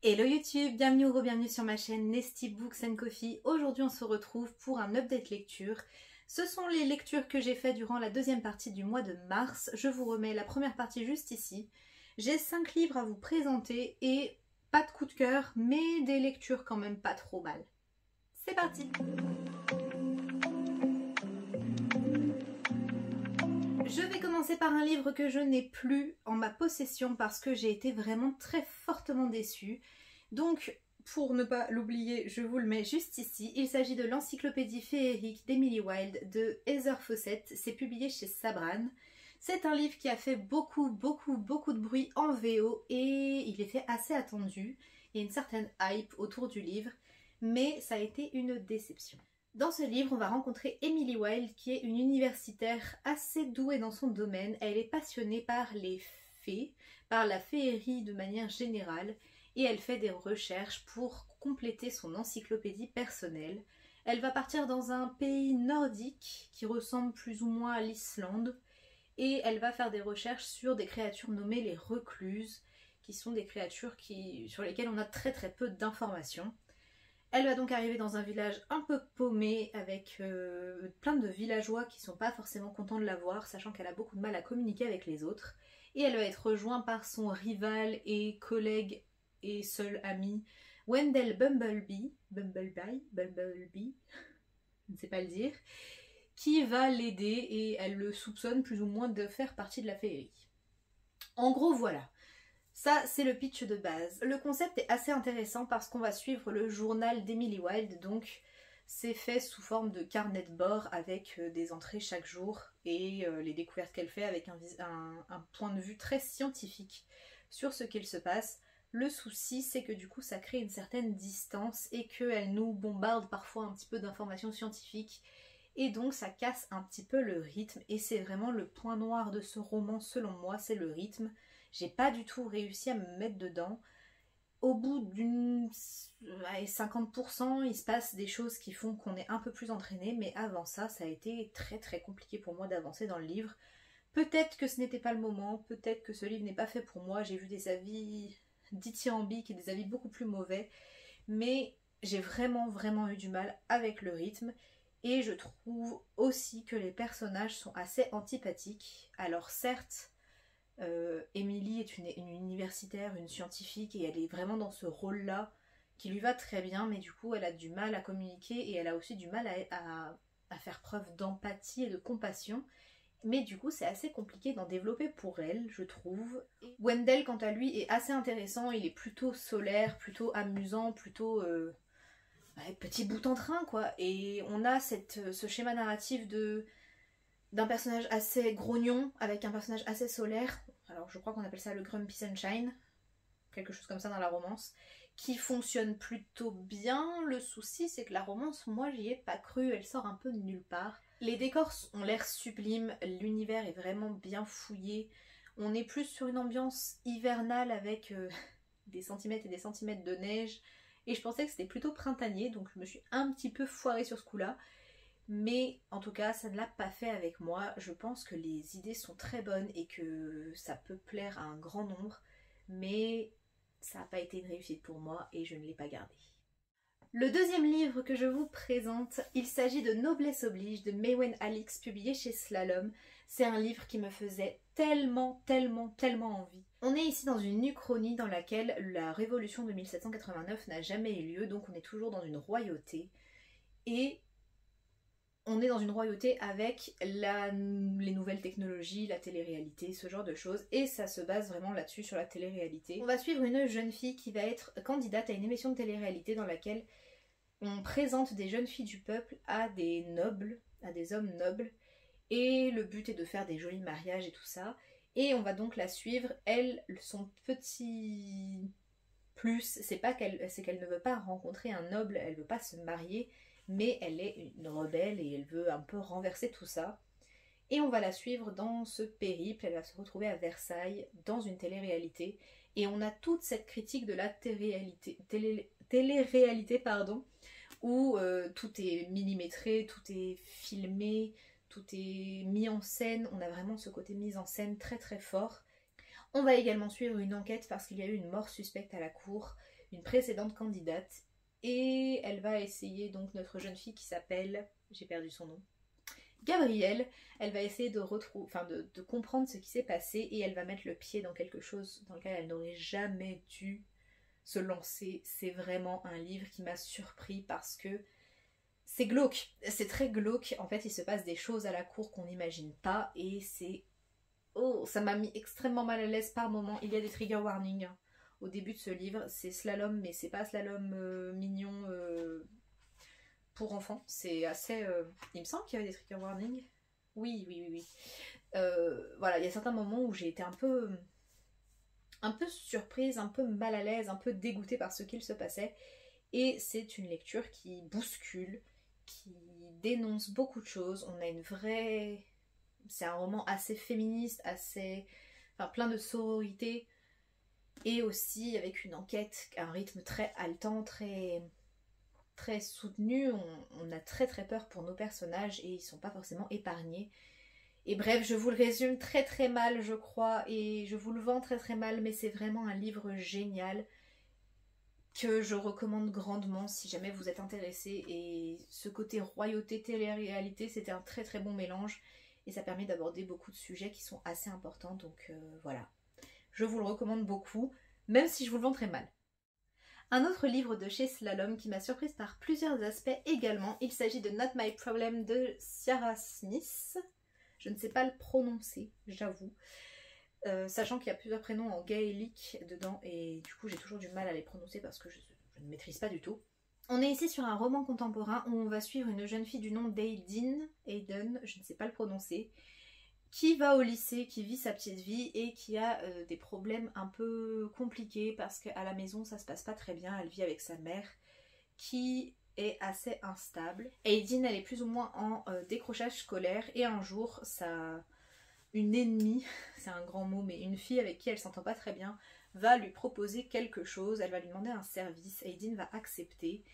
Hello YouTube, bienvenue ou re-bienvenue sur ma chaîne Nesty Books and Coffee. Aujourd'hui on se retrouve pour un update lecture. Ce sont les lectures que j'ai faites durant la deuxième partie du mois de mars. Je vous remets la première partie juste ici. J'ai 5 livres à vous présenter et pas de coup de cœur, mais des lectures quand même pas trop mal. C'est parti! Je vais commencer par un livre que je n'ai plus en ma possession parce que j'ai été vraiment très fortement déçue. Donc, pour ne pas l'oublier, je vous le mets juste ici. Il s'agit de l'encyclopédie féerique d'Emily Wilde de Heather Fawcett. C'est publié chez Sabran. C'est un livre qui a fait beaucoup de bruit en VO et il était assez attendu. Il y a une certaine hype autour du livre, mais ça a été une déception. Dans ce livre, on va rencontrer Emily Wilde, qui est une universitaire assez douée dans son domaine. Elle est passionnée par les fées, par la féerie de manière générale, et elle fait des recherches pour compléter son encyclopédie personnelle. Elle va partir dans un pays nordique qui ressemble plus ou moins à l'Islande, et elle va faire des recherches sur des créatures nommées les recluses, qui sont des créatures sur lesquelles on a très peu d'informations. Elle va donc arriver dans un village un peu paumé avec plein de villageois qui sont pas forcément contents de la voir, sachant qu'elle a beaucoup de mal à communiquer avec les autres. Et elle va être rejointe par son rival et collègue et seul ami Wendell Bumblebee, je ne sais pas le dire, qui va l'aider et elle le soupçonne plus ou moins de faire partie de la féerie. En gros, voilà. Ça, c'est le pitch de base. Le concept est assez intéressant parce qu'on va suivre le journal d'Emily Wilde, donc c'est fait sous forme de carnet de bord avec des entrées chaque jour et les découvertes qu'elle fait avec un point de vue très scientifique sur ce qu'il se passe. Le souci, c'est que du coup, ça crée une certaine distance et qu'elle nous bombarde parfois un petit peu d'informations scientifiques et donc ça casse un petit peu le rythme et c'est vraiment le point noir de ce roman selon moi, c'est le rythme. J'ai pas du tout réussi à me mettre dedans. Au bout d'une 50%, il se passe des choses qui font qu'on est un peu plus entraîné, mais avant ça, ça a été très compliqué pour moi d'avancer dans le livre. Peut-être que ce n'était pas le moment, peut-être que ce livre n'est pas fait pour moi. J'ai vu des avis dithyrambiques et des avis beaucoup plus mauvais, mais j'ai vraiment eu du mal avec le rythme. Et je trouve aussi que les personnages sont assez antipathiques. Alors certes, Emily est une universitaire, une scientifique et elle est vraiment dans ce rôle-là qui lui va très bien, mais du coup elle a du mal à communiquer et elle a aussi du mal à faire preuve d'empathie et de compassion. Mais du coup c'est assez compliqué d'en développer pour elle, je trouve. Wendell quant à lui est assez intéressant, il est plutôt solaire, plutôt amusant, plutôt petit bout en train quoi. Et on a ce schéma narratif d'un personnage assez grognon avec un personnage assez solaire, alors je crois qu'on appelle ça le Grumpy Sunshine, quelque chose comme ça dans la romance, qui fonctionne plutôt bien. Le souci c'est que la romance, moi j'y ai pas cru, elle sort un peu de nulle part. Les décors ont l'air sublimes, l'univers est vraiment bien fouillé, on est plus sur une ambiance hivernale avec des centimètres et des centimètres de neige, et je pensais que c'était plutôt printanier, donc je me suis un petit peu foirée sur ce coup-là. Mais en tout cas, ça ne l'a pas fait avec moi. Je pense que les idées sont très bonnes et que ça peut plaire à un grand nombre, mais ça n'a pas été une réussite pour moi et je ne l'ai pas gardé. Le deuxième livre que je vous présente, il s'agit de Noblesse oblige de Maewyn Alix, publié chez Slalom. C'est un livre qui me faisait tellement envie. On est ici dans une uchronie dans laquelle la révolution de 1789 n'a jamais eu lieu, donc on est toujours dans une royauté. Et on est dans une royauté avec les nouvelles technologies, la télé-réalité, ce genre de choses, et ça se base vraiment là-dessus, sur la télé-réalité. On va suivre une jeune fille qui va être candidate à une émission de télé-réalité dans laquelle on présente des jeunes filles du peuple à des nobles, à des hommes nobles, et le but est de faire des jolis mariages et tout ça, et on va donc la suivre. Elle, son petit plus, c'est qu'elle ne veut pas rencontrer un noble, elle veut pas se marier, mais elle est une rebelle et elle veut un peu renverser tout ça. Et on va la suivre dans ce périple, elle va se retrouver à Versailles dans une télé-réalité. Et on a toute cette critique de la télé-réalité, pardon, où tout est millimétré, tout est filmé, tout est mis en scène. On a vraiment ce côté mise en scène très fort. On va également suivre une enquête parce qu'il y a eu une mort suspecte à la cour, une précédente candidate. Et elle va essayer, donc notre jeune fille qui s'appelle, j'ai perdu son nom, Gabrielle, elle va essayer de comprendre ce qui s'est passé et elle va mettre le pied dans quelque chose dans lequel elle n'aurait jamais dû se lancer. C'est vraiment un livre qui m'a surpris parce que c'est glauque, c'est très glauque. En fait, il se passe des choses à la cour qu'on n'imagine pas et c'est... Oh, ça m'a mis extrêmement mal à l'aise par moments. Il y a des trigger warnings au début de ce livre. C'est slalom, mais c'est pas slalom mignon pour enfants. C'est assez... Il me semble qu'il y avait des trigger warnings. Oui, oui, oui, oui. Voilà, il y a certains moments où j'ai été un peu surprise, un peu mal à l'aise, un peu dégoûtée par ce qu'il se passait. Et c'est une lecture qui bouscule, qui dénonce beaucoup de choses. On a une vraie... C'est un roman assez féministe, assez... Enfin, plein de sororité. Et aussi avec une enquête, un rythme très haletant, très soutenu. On a très très peur pour nos personnages et ils sont pas forcément épargnés. Et bref, je vous le résume très très mal, je crois, et je vous le vends très très mal, mais c'est vraiment un livre génial que je recommande grandement si jamais vous êtes intéressés. Et ce côté royauté, télé-réalité, c'était un très très bon mélange et ça permet d'aborder beaucoup de sujets qui sont assez importants, donc voilà. Je vous le recommande beaucoup, même si je vous le vends très mal. Un autre livre de chez Slalom qui m'a surprise par plusieurs aspects également, il s'agit de Not My Problem de Ciara Smith. Je ne sais pas le prononcer, j'avoue. Sachant qu'il y a plusieurs prénoms en gaélique dedans et du coup j'ai toujours du mal à les prononcer parce que je ne maîtrise pas du tout. On est ici sur un roman contemporain où on va suivre une jeune fille du nom d'Aiden, je ne sais pas le prononcer, qui va au lycée, qui vit sa petite vie et qui a des problèmes un peu compliqués parce qu'à la maison ça se passe pas très bien, elle vit avec sa mère qui est assez instable. Aiden, elle est plus ou moins en décrochage scolaire et un jour une ennemie, c'est un grand mot, mais une fille avec qui elle s'entend pas très bien, va lui proposer quelque chose, elle va lui demander un service, Aiden va accepter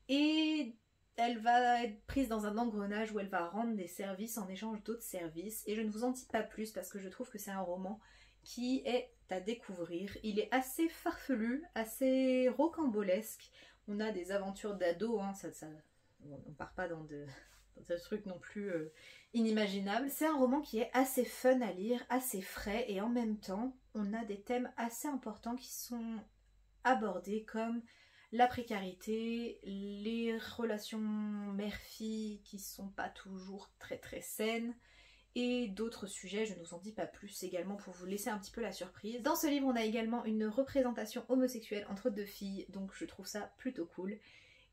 et elle va être prise dans un engrenage où elle va rendre des services en échange d'autres services et je ne vous en dis pas plus parce que je trouve que c'est un roman qui est à découvrir. Il est assez farfelu, assez rocambolesque, on a des aventures d'ados, hein, on part pas dans un truc non plus inimaginable. C'est un roman qui est assez fun à lire, assez frais et en même temps on a des thèmes assez importants qui sont abordés comme la précarité, les relations mère-fille qui sont pas toujours très très saines et d'autres sujets, je ne vous en dis pas plus également pour vous laisser un petit peu la surprise. Dans ce livre on a également une représentation homosexuelle entre deux filles, donc je trouve ça plutôt cool.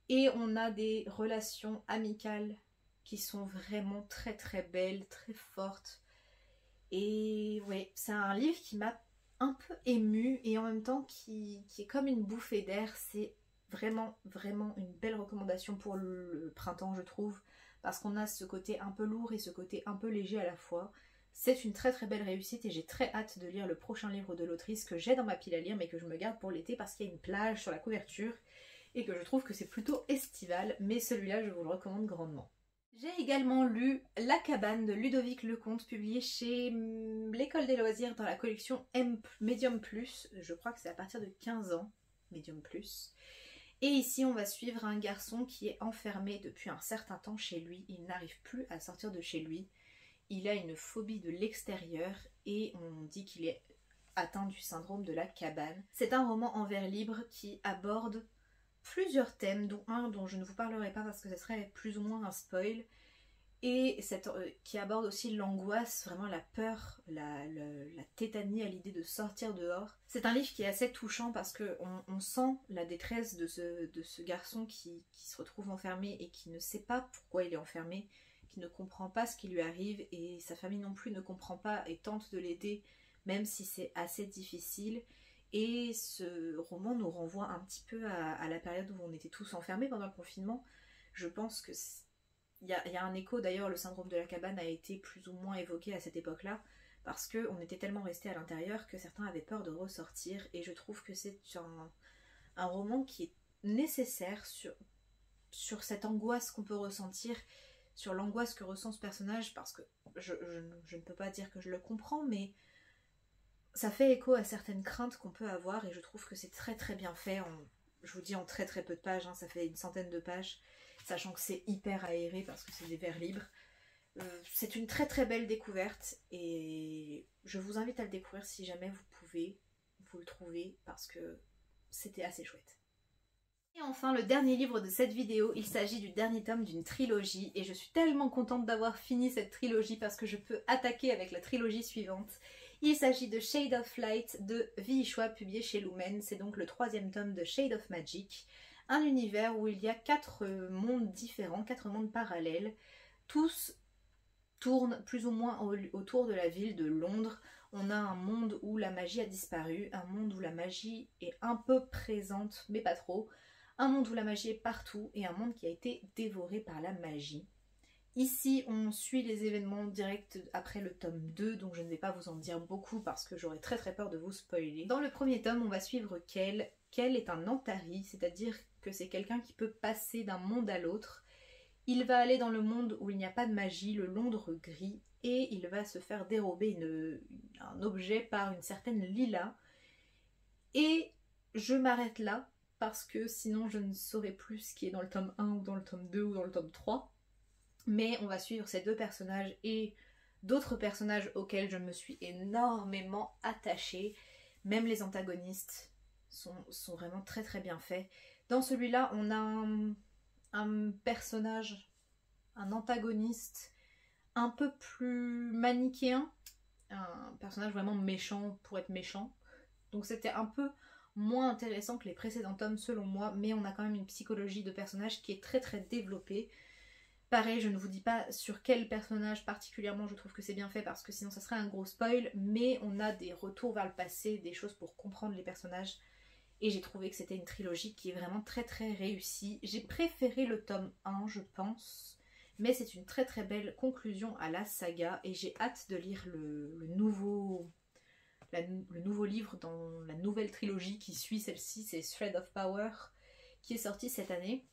Et on a des relations amicales qui sont vraiment très très belles, très fortes. Et ouais, c'est un livre qui m'a un peu émue et en même temps qui est comme une bouffée d'air. C'est vraiment vraiment une belle recommandation pour le printemps, je trouve, parce qu'on a ce côté un peu lourd et ce côté un peu léger à la fois. C'est une très très belle réussite et j'ai très hâte de lire le prochain livre de l'autrice que j'ai dans ma pile à lire mais que je me garde pour l'été parce qu'il y a une plage sur la couverture et que je trouve que c'est plutôt estival, mais celui-là je vous le recommande grandement. J'ai également lu La cabane de Ludovic Lecomte, publié chez l'École des loisirs dans la collection Medium Plus, je crois que c'est à partir de 15 ans, Medium Plus. Et ici on va suivre un garçon qui est enfermé depuis un certain temps chez lui, il n'arrive plus à sortir de chez lui, il a une phobie de l'extérieur et on dit qu'il est atteint du syndrome de la cabane. C'est un roman en vers libre qui aborde plusieurs thèmes, dont un dont je ne vous parlerai pas parce que ce serait plus ou moins un spoil, et qui aborde aussi l'angoisse, vraiment la peur, la tétanie à l'idée de sortir dehors. C'est un livre qui est assez touchant parce qu'on sent la détresse de ce garçon qui se retrouve enfermé et qui ne sait pas pourquoi il est enfermé, qui ne comprend pas ce qui lui arrive et sa famille non plus ne comprend pas et tente de l'aider même si c'est assez difficile. Et ce roman nous renvoie un petit peu à la période où on était tous enfermés pendant le confinement. Je pense que il y a un écho, d'ailleurs le syndrome de la cabane a été plus ou moins évoqué à cette époque-là, parce qu'on était tellement restés à l'intérieur que certains avaient peur de ressortir, et je trouve que c'est un roman qui est nécessaire sur cette angoisse qu'on peut ressentir, sur l'angoisse que ressent ce personnage, parce que je ne peux pas dire que je le comprends, mais ça fait écho à certaines craintes qu'on peut avoir et je trouve que c'est très très bien fait. je vous dis en très très peu de pages, hein, ça fait une centaine de pages, sachant que c'est hyper aéré parce que c'est des vers libres. C'est une très très belle découverte et je vous invite à le découvrir si jamais vous pouvez, vous le trouvez, parce que c'était assez chouette. Et enfin, le dernier livre de cette vidéo, il s'agit du dernier tome d'une trilogie et je suis tellement contente d'avoir fini cette trilogie parce que je peux attaquer avec la trilogie suivante. Il s'agit de Shade of Light de V.E. Schwab, publié chez Lumen. C'est donc le 3e tome de Shade of Magic, un univers où il y a 4 mondes différents, 4 mondes parallèles. Tous tournent plus ou moins autour de la ville de Londres. On a un monde où la magie a disparu, un monde où la magie est un peu présente mais pas trop, un monde où la magie est partout et un monde qui a été dévoré par la magie. Ici, on suit les événements directs après le tome 2, donc je ne vais pas vous en dire beaucoup parce que j'aurais très très peur de vous spoiler. Dans le premier tome, on va suivre Kel. Kel est un Antari, c'est-à-dire que c'est quelqu'un qui peut passer d'un monde à l'autre. Il va aller dans le monde où il n'y a pas de magie, le Londres gris, et il va se faire dérober un objet par une certaine Lila. Et je m'arrête là, parce que sinon je ne saurais plus ce qui est dans le tome 1 ou dans le tome 2 ou dans le tome 3. Mais on va suivre ces 2 personnages et d'autres personnages auxquels je me suis énormément attachée. Même les antagonistes sont vraiment très très bien faits. Dans celui-là, on a un personnage, un antagoniste un peu plus manichéen. Un personnage vraiment méchant pour être méchant. Donc c'était un peu moins intéressant que les précédents tomes selon moi, mais on a quand même une psychologie de personnage qui est très très développée. Pareil, je ne vous dis pas sur quel personnage particulièrement je trouve que c'est bien fait parce que sinon ça serait un gros spoil, mais on a des retours vers le passé, des choses pour comprendre les personnages, et j'ai trouvé que c'était une trilogie qui est vraiment très très réussie. J'ai préféré le tome 1 je pense, mais c'est une très très belle conclusion à la saga et j'ai hâte de lire le nouveau livre dans la nouvelle trilogie qui suit celle-ci, c'est Thread of Power, qui est sorti cette année.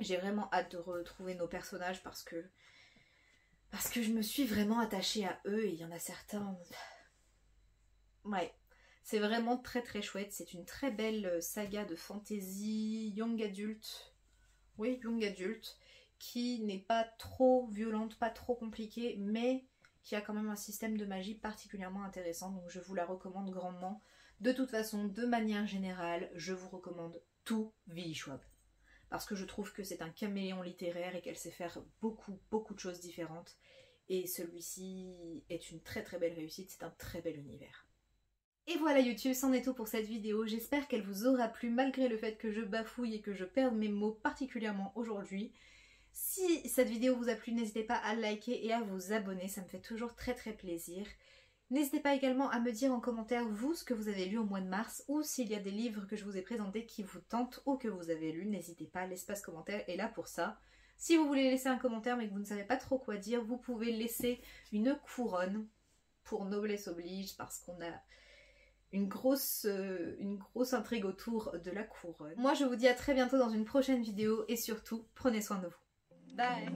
J'ai vraiment hâte de retrouver nos personnages parce que je me suis vraiment attachée à eux et il y en a certains... Ouais, c'est vraiment très très chouette. C'est une très belle saga de fantasy young adult. Oui, young adult, qui n'est pas trop violente, pas trop compliquée, mais qui a quand même un système de magie particulièrement intéressant. Donc je vous la recommande grandement. De toute façon, de manière générale, je vous recommande tout V.E. Schwab. Parce que je trouve que c'est un caméléon littéraire et qu'elle sait faire beaucoup de choses différentes. Et celui-ci est une très très belle réussite, c'est un très bel univers. Et voilà YouTube, c'en est tout pour cette vidéo. J'espère qu'elle vous aura plu malgré le fait que je bafouille et que je perde mes mots particulièrement aujourd'hui. Si cette vidéo vous a plu, n'hésitez pas à liker et à vous abonner, ça me fait toujours très très plaisir. N'hésitez pas également à me dire en commentaire vous ce que vous avez lu au mois de mars ou s'il y a des livres que je vous ai présentés qui vous tentent ou que vous avez lus, n'hésitez pas, l'espace commentaire est là pour ça. Si vous voulez laisser un commentaire mais que vous ne savez pas trop quoi dire, vous pouvez laisser une couronne pour noblesse oblige parce qu'on a une grosse intrigue autour de la couronne. Moi je vous dis à très bientôt dans une prochaine vidéo et surtout prenez soin de vous. Bye.